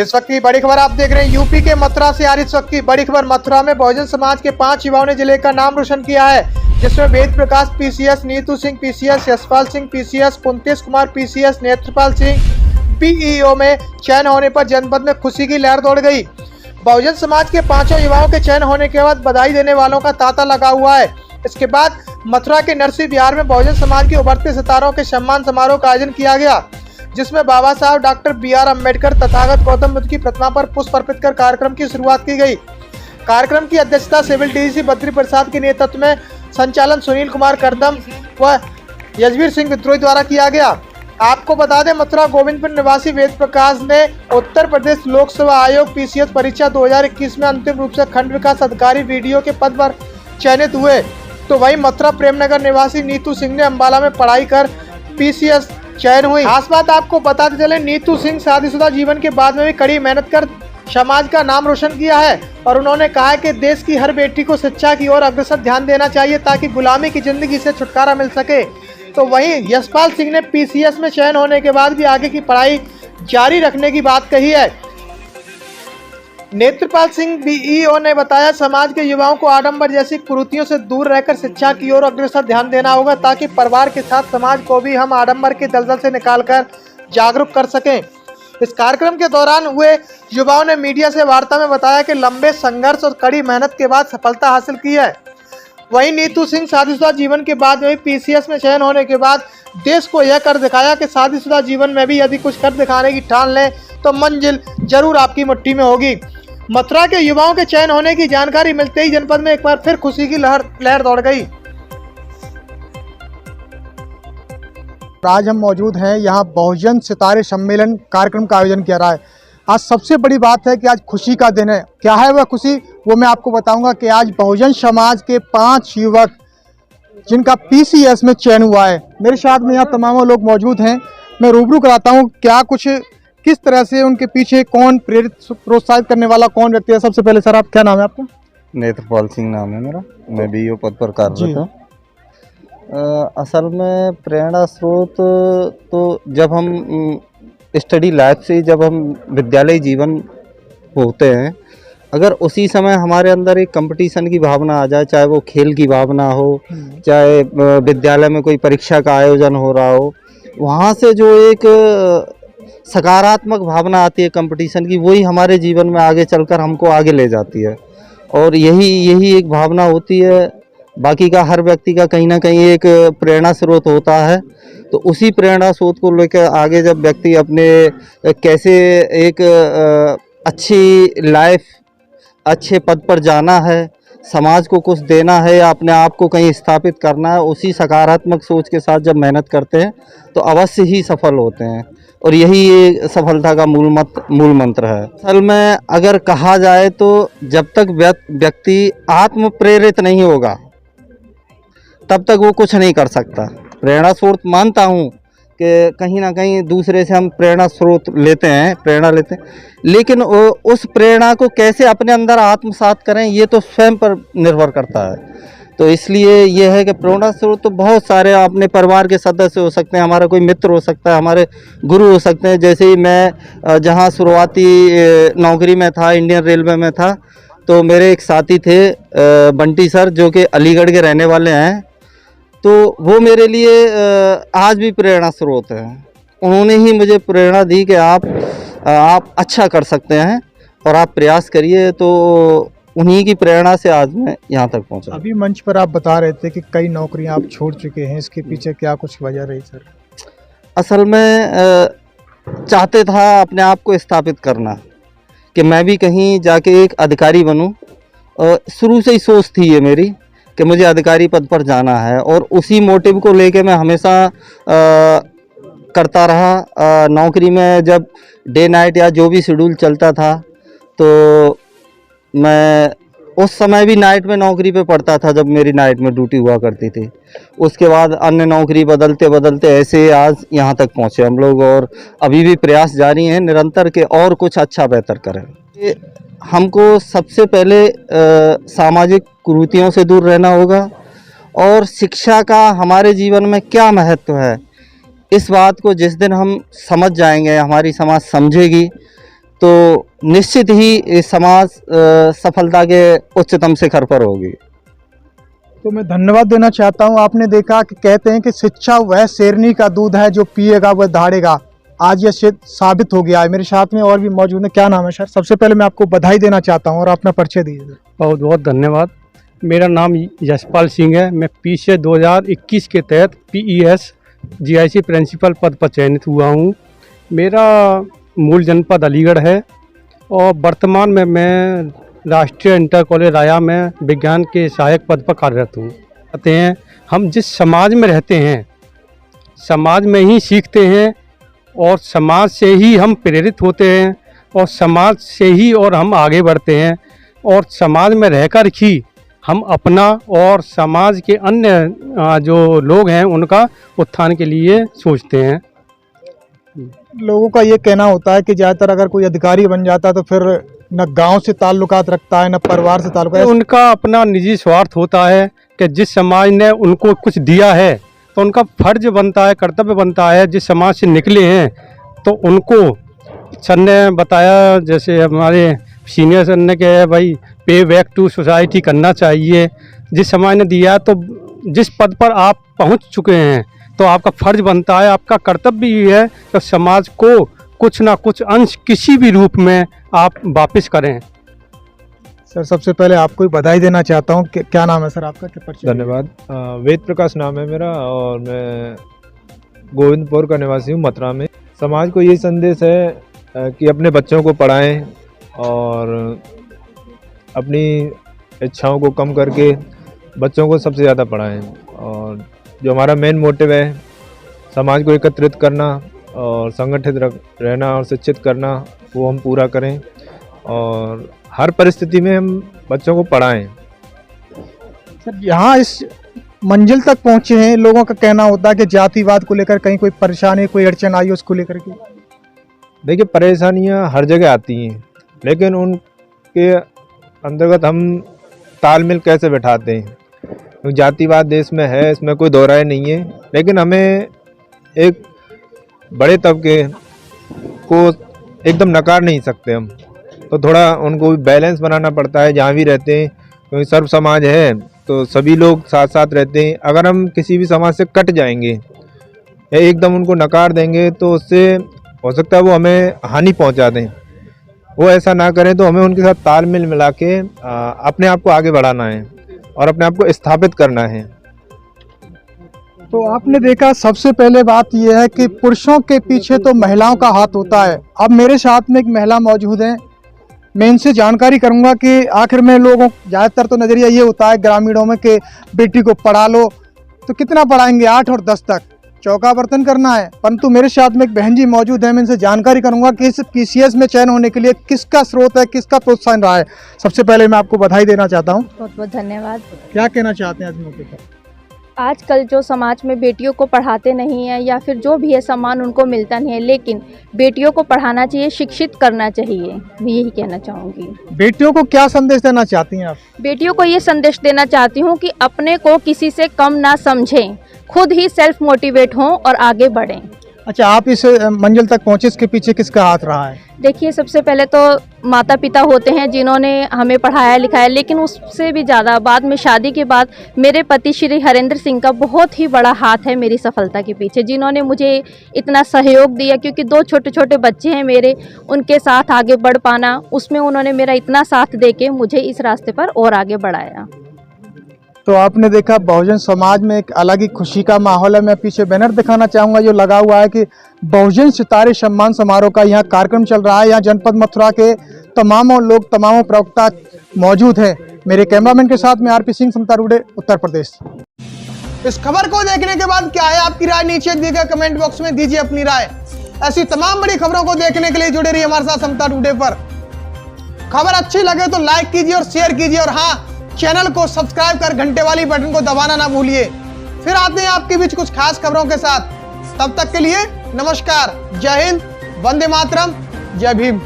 इस वक्त की बड़ी खबर आप देख रहे हैं। यूपी के मथुरा से आ रही इस वक्त की बड़ी खबर। मथुरा में बहुजन समाज के 5 युवाओं ने जिले का नाम रोशन किया है, जिसमें Ved Prakash PCS, Neetu Singh PCS, Yashpal Singh PCS, Puntesh Kumar PCS, Netrapal Singh PEO में चयन होने पर जनपद में खुशी की लहर दौड़ गई। बहुजन समाज के 5 युवाओं के चयन होने के बाद बधाई देने वालों का तांता लगा हुआ है। इसके बाद मथुरा के नरसिंह विहार में बहुजन समाज के उभरते सितारों के सम्मान समारोह का आयोजन किया गया, जिसमें बाबा साहब डॉक्टर BR अम्बेडकर तथागत गौतम बुद्ध की प्रतिमा पर पुष्प अर्पित कर कार्यक्रम की शुरुआत की गई। कार्यक्रम की अध्यक्षता सिविल डीसी बद्री प्रसाद के नेतृत्व में संचालन सुनील कुमार करदम व यशवीर सिंह विद्रोही द्वारा किया गया। आपको बता दें, मथुरा गोविंदपुर निवासी वेद प्रकाश ने उत्तर प्रदेश लोक सेवा आयोग PCS परीक्षा 2021 में अंतिम रूप से खंड विकास अधिकारी वीडियो के पद पर चयनित हुए। तो वहीं मथुरा प्रेमनगर निवासी नीतू सिंह ने अम्बाला में पढ़ाई कर PCS चयन हुई। खास बात आपको बताते चले, नीतू सिंह शादीशुदा जीवन के बाद में भी कड़ी मेहनत कर समाज का नाम रोशन किया है और उन्होंने कहा कि देश की हर बेटी को शिक्षा की ओर अग्रसर ध्यान देना चाहिए ताकि गुलामी की जिंदगी से छुटकारा मिल सके। तो वहीं यशपाल सिंह ने PCS में चयन होने के बाद भी आगे की पढ़ाई जारी रखने की बात कही है। नेत्रपाल सिंह BEO ने बताया, समाज के युवाओं को आडंबर जैसी कुरीतियों से दूर रहकर शिक्षा की ओर अग्रसर ध्यान देना होगा ताकि परिवार के साथ समाज को भी हम आडंबर के दलदल से निकालकर जागरूक कर सकें। इस कार्यक्रम के दौरान हुए युवाओं ने मीडिया से वार्ता में बताया कि लंबे संघर्ष और कड़ी मेहनत के बाद सफलता हासिल की है। वहीं नीतू सिंह शादीशुदा जीवन के बाद में PCS में चयन होने के बाद देश को यह कर दिखाया कि शादीशुदा जीवन में भी यदि कुछ कर दिखाने की ठान लें तो मंजिल जरूर आपकी मुट्ठी में होगी। मथुरा के युवाओं के चयन होने की जानकारी मिलते ही जनपद में एक बार फिर खुशी की लहर दौड़ गई। आज हम मौजूद हैं यहाँ बहुजन सितारे सम्मेलन कार्यक्रम का आयोजन किया रहा है। आज सबसे बड़ी बात है कि आज खुशी का दिन है। क्या है वह खुशी, वो मैं आपको बताऊंगा कि आज बहुजन समाज के 5 युवक जिनका PCS में चयन हुआ है, मेरे साथ में यहाँ तमाम लोग मौजूद हैं। मैं रूबरू कराता हूँ क्या कुछ, किस तरह से उनके पीछे कौन प्रेरित प्रोत्साहित करने वाला कौन व्यक्ति है। सबसे पहले सर, आप क्या नाम है आपका? नेत्रपाल सिंह नाम है मेरा, मैं BEO पद पर कार्यरत हूँ। असल में प्रेरणा स्रोत तो जब हम स्टडी लाइफ से, जब हम विद्यालय जीवन होते हैं, अगर उसी समय हमारे अंदर एक कंपटीशन की भावना आ जाए, चाहे वो खेल की भावना हो, चाहे विद्यालय में कोई परीक्षा का आयोजन हो रहा हो, वहाँ से जो एक सकारात्मक भावना आती है कंपटीशन की, वही हमारे जीवन में आगे चलकर हमको आगे ले जाती है। और यही एक भावना होती है। बाकी का हर व्यक्ति का कहीं ना कहीं एक प्रेरणा स्रोत होता है, तो उसी प्रेरणा स्रोत को लेकर आगे जब व्यक्ति अपने कैसे एक अच्छी लाइफ, अच्छे पद पर जाना है, समाज को कुछ देना है या अपने आप को कहीं स्थापित करना है, उसी सकारात्मक सोच के साथ जब मेहनत करते हैं तो अवश्य ही सफल होते हैं। और यही सफलता का मूल मंत्र है। असल में अगर कहा जाए तो जब तक व्यक्ति आत्म प्रेरित नहीं होगा तब तक वो कुछ नहीं कर सकता। प्रेरणा स्रोत मानता हूँ कि कहीं ना कहीं दूसरे से हम प्रेरणा स्रोत लेते हैं, प्रेरणा लेते हैं, लेकिन उस प्रेरणा को कैसे अपने अंदर आत्मसात करें ये तो स्वयं पर निर्भर करता है। तो इसलिए यह है कि प्रेरणा स्रोत तो बहुत सारे अपने परिवार के सदस्य हो सकते हैं, हमारा कोई मित्र हो सकता है, हमारे गुरु हो सकते हैं। जैसे ही मैं जहाँ शुरुआती नौकरी में था, इंडियन रेलवे में था, तो मेरे एक साथी थे बंटी सर, जो कि अलीगढ़ के रहने वाले हैं। तो वो मेरे लिए आज भी प्रेरणा स्रोत है। उन्होंने ही मुझे प्रेरणा दी कि आप अच्छा कर सकते हैं और आप प्रयास करिए। तो उन्हीं की प्रेरणा से आज मैं यहाँ तक पहुँचा। अभी मंच पर आप बता रहे थे कि कई नौकरियां आप छोड़ चुके हैं, इसके पीछे क्या कुछ वजह रही सर? असल में चाहते था अपने आप को स्थापित करना कि मैं भी कहीं जाके एक अधिकारी बनूं। शुरू से ही सोच थी ये मेरी कि मुझे अधिकारी पद पर जाना है, और उसी मोटिव को लेके मैं हमेशा करता रहा। नौकरी में जब डे नाइट या जो भी शेड्यूल चलता था, तो मैं उस समय भी नाइट में नौकरी पे पड़ता था जब मेरी नाइट में ड्यूटी हुआ करती थी। उसके बाद अन्य नौकरी बदलते बदलते ऐसे आज यहाँ तक पहुँचे हम लोग, और अभी भी प्रयास जारी हैं निरंतर के और कुछ अच्छा बेहतर करें। हमको सबसे पहले सामाजिक कुरीतियों से दूर रहना होगा, और शिक्षा का हमारे जीवन में क्या महत्व है, इस बात को जिस दिन हम समझ जाएंगे, हमारी समाज समझेगी, तो निश्चित ही समाज सफलता के उच्चतम शिखर पर होगी। तो मैं धन्यवाद देना चाहता हूं। आपने देखा कि कहते हैं कि शिक्षा वह शेरनी का दूध है जो पिएगा वह दहाड़ेगा। आज यह साबित हो गया है। मेरे साथ में और भी मौजूद है। क्या नाम है सर? सबसे पहले मैं आपको बधाई देना चाहता हूं और अपना परिचय दीजिए। बहुत बहुत धन्यवाद। मेरा नाम यशपाल सिंह है। मैं पीसीएस 2021 के तहत PES GIC प्रिंसिपल पद पर चयनित हुआ हूँ। मेरा मूल जनपद अलीगढ़ है और वर्तमान में मैं राष्ट्रीय इंटर कॉलेज राया में विज्ञान के सहायक पद पर कार्यरत हूँ। कहते हैं हम जिस समाज में रहते हैं, समाज में ही सीखते हैं और समाज से ही हम प्रेरित होते हैं और समाज से ही और हम आगे बढ़ते हैं और समाज में रहकर ही हम अपना और समाज के अन्य जो लोग हैं उनका उत्थान के लिए सोचते हैं। लोगों का ये कहना होता है कि ज़्यादातर अगर कोई अधिकारी बन जाता है तो फिर न गांव से ताल्लुकात रखता है न परिवार से ताल्लुकात। उनका अपना निजी स्वार्थ होता है कि जिस समाज ने उनको कुछ दिया है तो उनका फर्ज बनता है, कर्तव्य बनता है। जिस समाज से निकले हैं तो उनको सर ने बताया, जैसे हमारे सीनियर सर ने कहा भाई पे बैक टू सोसाइटी करना चाहिए। जिस समाज ने दिया तो जिस पद पर आप पहुंच चुके हैं तो आपका फर्ज बनता है, आपका कर्तव्य भी है कि समाज को कुछ ना कुछ अंश किसी भी रूप में आप वापस करें। सर सबसे पहले आपको बधाई देना चाहता हूँ। क्या नाम है सर आपका? क्या परिचय? धन्यवाद। वेद प्रकाश नाम है मेरा और मैं गोविंदपुर का निवासी हूँ, मथुरा में। समाज को ये संदेश है कि अपने बच्चों को पढ़ाएं और अपनी इच्छाओं को कम करके बच्चों को सबसे ज़्यादा पढ़ाएं। और जो हमारा मेन मोटिव है समाज को एकत्रित करना और संगठित रहना और शिक्षित करना, वो हम पूरा करें और हर परिस्थिति में हम बच्चों को पढ़ाएं। सर यहाँ इस मंजिल तक पहुँचे हैं, लोगों का कहना होता है कि जातिवाद को लेकर कहीं कोई परेशानी कोई अड़चन आई उसको लेकर के। देखिए परेशानियां हर जगह आती हैं, लेकिन उनके अंतर्गत हम तालमेल कैसे बैठाते हैं। क्योंकि जातिवाद देश में है, इसमें कोई दो राय नहीं है, लेकिन हमें एक बड़े तबके को एकदम नकार नहीं सकते हम। तो थोड़ा उनको बैलेंस बनाना पड़ता है जहाँ भी रहते हैं, क्योंकि सर्व समाज है तो सभी लोग साथ साथ रहते हैं। अगर हम किसी भी समाज से कट जाएंगे या एकदम उनको नकार देंगे तो उससे हो सकता है वो हमें हानि पहुंचा दें। वो ऐसा ना करें, तो हमें उनके साथ तालमेल मिला के अपने आप को आगे बढ़ाना है और अपने आप को स्थापित करना है। तो आपने देखा सबसे पहले बात यह है कि पुरुषों के पीछे तो महिलाओं का हाथ होता है। अब मेरे साथ में एक महिला मौजूद है, मैं इनसे जानकारी करूंगा कि आखिर में लोगों ज़्यादातर तो नज़रिया ये होता है ग्रामीणों में कि बेटी को पढ़ा लो, तो कितना पढ़ाएंगे 8 और 10 तक, चौका बर्तन करना है। परंतु मेरे साथ में एक बहन जी मौजूद है, मैं इनसे जानकारी करूंगा कि इस PCS में चयन होने के लिए किसका स्रोत है, किसका प्रोत्साहन रहा है। सबसे पहले मैं आपको बधाई देना चाहता हूँ। बहुत बहुत धन्यवाद। क्या कहना चाहते हैं आज मौके पर? आजकल जो समाज में बेटियों को पढ़ाते नहीं है या फिर जो भी है सम्मान उनको मिलता नहीं है, लेकिन बेटियों को पढ़ाना चाहिए, शिक्षित करना चाहिए। मैं यही कहना चाहूँगी। बेटियों को क्या संदेश देना चाहती हैं आप? बेटियों को ये संदेश देना चाहती हूँ कि अपने को किसी से कम ना समझें, खुद ही सेल्फ मोटिवेट हों और आगे बढ़ें। अच्छा, आप इस मंजिल तक पहुँचे, इसके पीछे किसका हाथ रहा है? देखिए सबसे पहले तो माता पिता होते हैं जिन्होंने हमें पढ़ाया लिखाया, लेकिन उससे भी ज़्यादा बाद में शादी के बाद मेरे पति श्री हरेंद्र सिंह का बहुत ही बड़ा हाथ है मेरी सफलता के पीछे, जिन्होंने मुझे इतना सहयोग दिया। क्योंकि 2 छोटे छोटे बच्चे हैं मेरे, उनके साथ आगे बढ़ पाना, उसमें उन्होंने मेरा इतना साथ देके मुझे इस रास्ते पर और आगे बढ़ाया। तो आपने देखा बहुजन समाज में एक अलग ही खुशी का माहौल है। मैं पीछे बैनर दिखाना चाहूँगा जो लगा हुआ है कि बहुजन सितारे सम्मान समारोह का यहाँ कार्यक्रम चल रहा है। यहाँ जनपद मथुरा के तमामों लोग, तमामों प्रवक्ता मौजूद हैं। मेरे कैमरामैन के साथ में RP सिंह, समता रूडे, उत्तर प्रदेश। इस खबर को देखने के बाद क्या है आपकी राय? नीचे दिए गए कमेंट बॉक्स में दीजिए अपनी राय। ऐसी तमाम बड़ी खबरों को देखने के लिए जुड़े रहिए हमारे साथ समता टुडे पर। खबर अच्छी लगे तो लाइक कीजिए और शेयर कीजिए, और हाँ, चैनल को सब्सक्राइब कर घंटे वाली बटन को दबाना ना भूलिए। फिर आते हैं आपके बीच कुछ खास खबरों के साथ। तब तक के लिए नमस्कार, जय हिंद, वंदे मातरम, जय भीम।